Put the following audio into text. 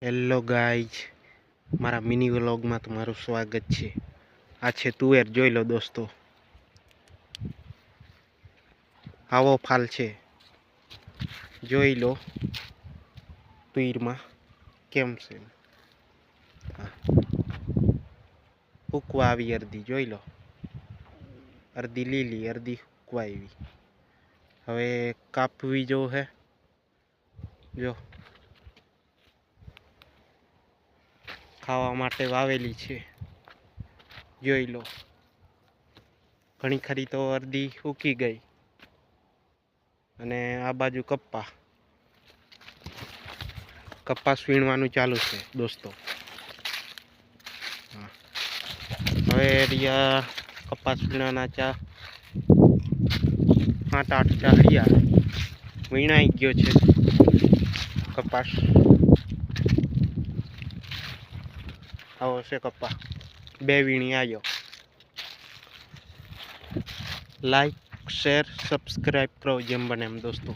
Hello guys, મારા mini વ્લોગમાં તમારું સ્વાગત છે. આ છે તુવેર, જોઈ લો દોસ્તો, આવો ફાલ છે. જોઈ લો તુવેરમાં કેમ છે. ઉકવા આવી અડધી, જોઈ લો, અડધી લીલી અડધી ઉકવા આવી. હવે કાપવી જો હે, જો ખાવા માટે વાવેલી છે. જોઈ લો, ઘણી ખરી તો અડધી ઉકી ગઈ. અને આ બાજુ કપાસ વીણવાનું ચાલુ છે દોસ્તો. હવે રહ્યા કપાસ વીણવાના 7-8 ચાહડિયા વીણાઈ ગયો છે કપાસ. આવો છે કપાસ, 2 વીણી આવ્યો. લાઈક, શેર, સબસ્ક્રાઈબ કરો જેમ બને એમ દોસ્તો.